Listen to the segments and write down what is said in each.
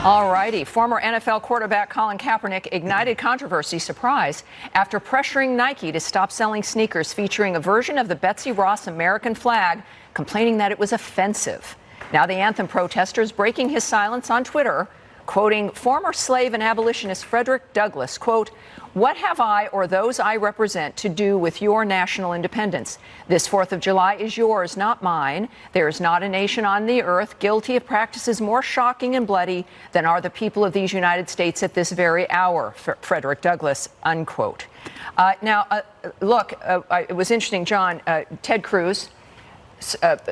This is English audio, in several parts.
All righty. Former NFL quarterback Colin Kaepernick ignited controversy, surprise, after pressuring Nike to stop selling sneakers featuring a version of the Betsy Ross American flag, complaining that it was offensive. Now the anthem protesters breaking his silence on Twitter, quoting former slave and abolitionist Frederick Douglass, quote, "What have I or those I represent to do with your national independence? This 4th of July is yours, not mine. There is not a nation on the earth guilty of practices more shocking and bloody than are the people of these United States at this very hour." Frederick Douglass, unquote. It was interesting, John, Ted Cruz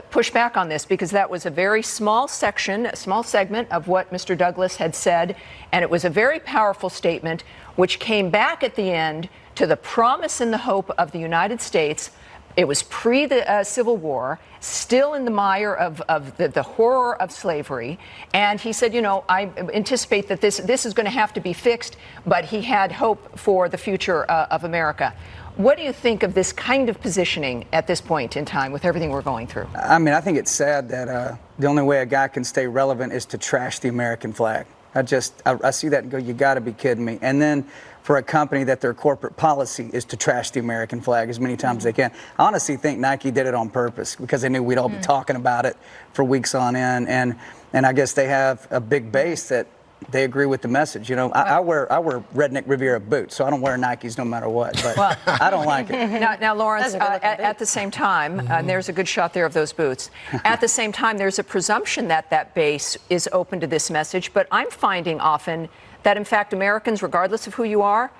push back on this because that was a very small section, a small segment of what Mr. Douglass had said, and it was a very powerful statement which came back at the end to the promise and the hope of the United States. It was pre the Civil War, still in the mire of the horror of slavery. And he said, I anticipate that this is going to have to be fixed, but he had hope for the future of America. What do you think of this kind of positioning at this point in time with everything we're going through? I mean, I think it's sad that the only way a guy can stay relevant is to trash the American flag. I see that and go, you got to be kidding me. And then for a company that their corporate policy is to trash the American flag as many times as they can. I honestly think Nike did it on purpose because they knew we'd all be talking about it for weeks on end. And I guess they have a big base that they agree with the message. I wear Redneck Riviera boots, so I don't wear Nikes no matter what. But I don't like it. Now Lawrence, at the same time, and there's a good shot there of those boots. At the same time, there's a presumption that that base is open to this message. But I'm finding often that, in fact, Americans, regardless of who you are,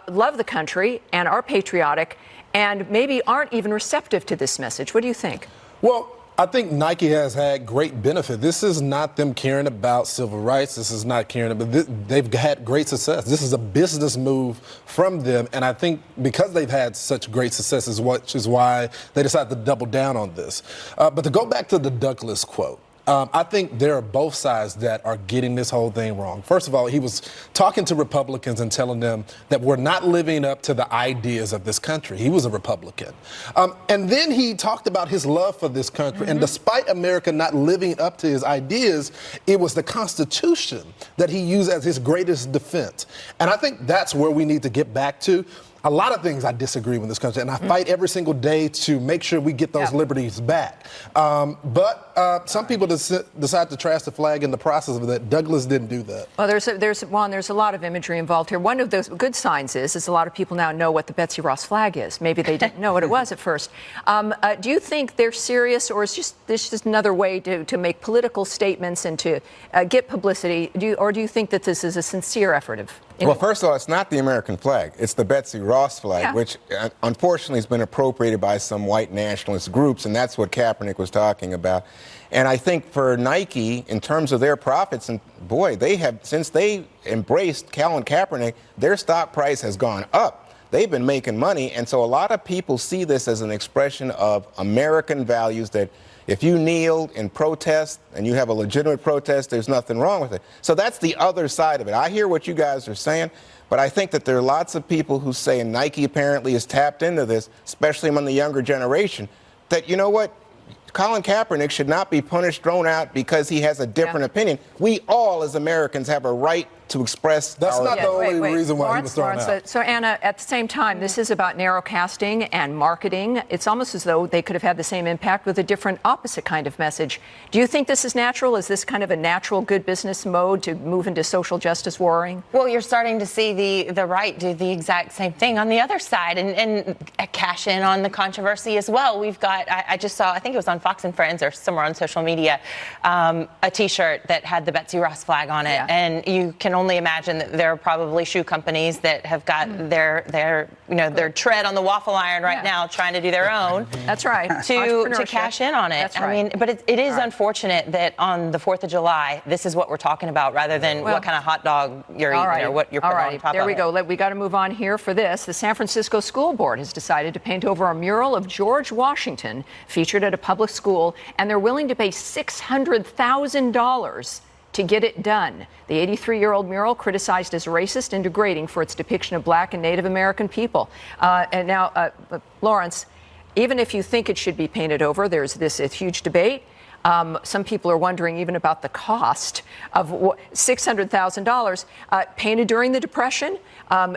love the country and are patriotic and maybe aren't even receptive to this message. What do you think? Well, I think Nike has had great benefit. This is not them caring about civil rights. This is not caring about they've had great success. This is a business move from them. And I think because they've had such great success which is why they decided to double down on this. But to go back to the Douglass quote, I think there are both sides that are getting this whole thing wrong. First of all, he was talking to Republicans and telling them that we're not living up to the ideas of this country. He was a Republican. And then he talked about his love for this country. And despite America not living up to his ideas, it was the Constitution that he used as his greatest defense. And I think that's where we need to get back to. A lot of things I disagree with in this country, and I fight every single day to make sure we get those liberties back. But some people decide to trash the flag in the process of that. Douglass didn't do that. Well, there's a lot of imagery involved here. One of those good signs is a lot of people now know what the Betsy Ross flag is. Maybe they didn't know what it was at first. Do you think they're serious, or is this just another way to make political statements and to get publicity? Or do you think that this is a sincere effort? Well, first of all, it's not the American flag. It's the Betsy Ross flag, which unfortunately has been appropriated by some white nationalist groups, and that's what Kaepernick was talking about. And I think for Nike, in terms of their profits, and boy, since they embraced Colin Kaepernick, their stock price has gone up. They've been making money, and so a lot of people see this as an expression of American values that if you kneel in protest and you have a legitimate protest, there's nothing wrong with it. So that's the other side of it. I hear what you guys are saying, but I think that there are lots of people who say, and Nike apparently has tapped into this, especially among the younger generation, that, you know what, Colin Kaepernick should not be punished, thrown out because he has a different opinion. We all, as Americans, have a right to express. That's not the only reason why he was thrown out. So, Anna, at the same time, this is about narrow casting and marketing. It's almost as though they could have had the same impact with a different opposite kind of message. Do you think this is natural? Is this kind of a natural good business mode to move into social justice warring? Well, you're starting to see the right do the exact same thing on the other side and cash in on the controversy as well. We've got, I just saw, I think it was on Fox and Friends or somewhere on social media, a T-shirt that had the Betsy Ross flag on it. And you can only imagine that there are probably shoe companies that have got their tread on the waffle iron right now trying to do their own. That's right. To cash in on it. That's right. I mean, but it is unfortunate that on the 4th of July, this is what we're talking about rather than what kind of hot dog you're eating or what you're putting on top of it. There we go. We got to move on here for this. The San Francisco School Board has decided to paint over a mural of George Washington featured at a public school, and they're willing to pay $600,000 to get it done. The 83-year-old mural criticized as racist and degrading for its depiction of Black and Native American people. And now, Lawrence, even if you think it should be painted over, there's this huge debate. Some people are wondering even about the cost of $600,000. Painted during the Depression,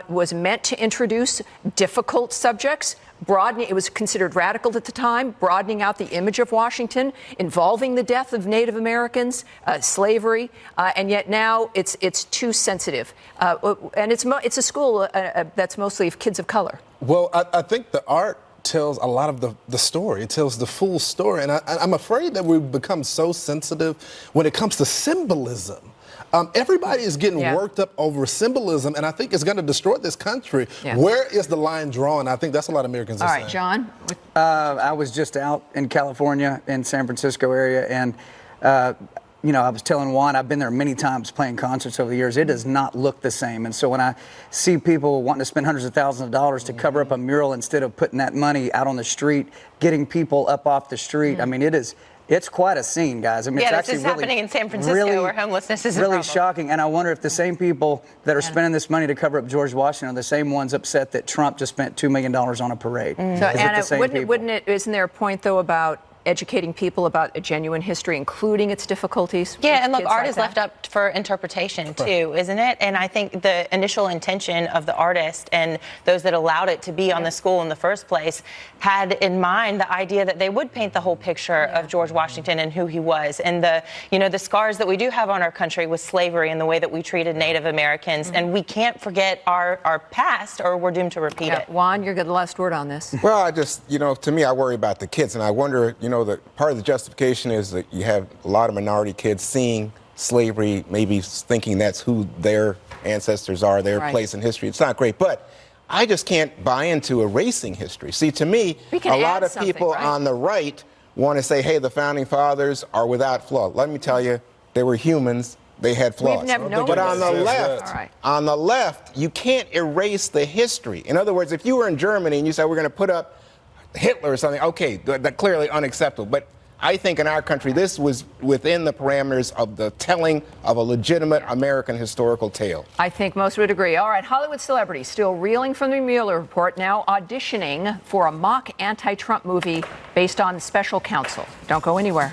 was meant to introduce difficult subjects. It was considered radical at the time, broadening out the image of Washington, involving the death of Native Americans, slavery, and yet now it's too sensitive. And it's a school that's mostly of kids of color. Well, I think the art tells a lot of the story. It tells the full story. And I'm afraid that we've become so sensitive when it comes to symbolism. Everybody is getting worked up over symbolism, and I think it's going to destroy this country. Yeah. Where is the line drawn? I think that's a lot of Americans are saying. All right, John? I was just out in California, in San Francisco area, and I was telling Juan, I've been there many times playing concerts over the years. It does not look the same. And so when I see people wanting to spend hundreds of thousands of dollars to cover up a mural instead of putting that money out on the street, getting people up off the street, I mean, it's quite a scene, guys. I mean, yeah, it's this actually is happening in San Francisco, where homelessness is really shocking. And I wonder if the same people that are spending this money to cover up George Washington are the same ones upset that Trump just spent $2 million on a parade. So, Anna, isn't there a point, though, about educating people about a genuine history, including its difficulties? Yeah, and look, art is left up for interpretation too, isn't it? And I think the initial intention of the artist and those that allowed it to be on the school in the first place had in mind the idea that they would paint the whole picture of George Washington and who he was, and the scars that we do have on our country with slavery and the way that we treated Native Americans, and we can't forget our past, or we're doomed to repeat it. Juan, you're the last word on this. Well, I just, to me, I worry about the kids, and I wonder, that part of the justification is that you have a lot of minority kids seeing slavery, maybe thinking that's who their ancestors are, their place in history. It's not great, but I just can't buy into erasing history. See, to me, a lot of people on the right want to say, hey, the founding fathers are without flaw. Let me tell you, they were humans. They had flaws. We've never known but on the that. left, you can't erase the history. In other words, if you were in Germany and you said we're going to put up Hitler or something, okay, that's clearly unacceptable. But I think in our country, this was within the parameters of the telling of a legitimate American historical tale. I think most would agree. All right, Hollywood celebrities still reeling from the Mueller report, now auditioning for a mock anti-Trump movie based on special counsel. Don't go anywhere.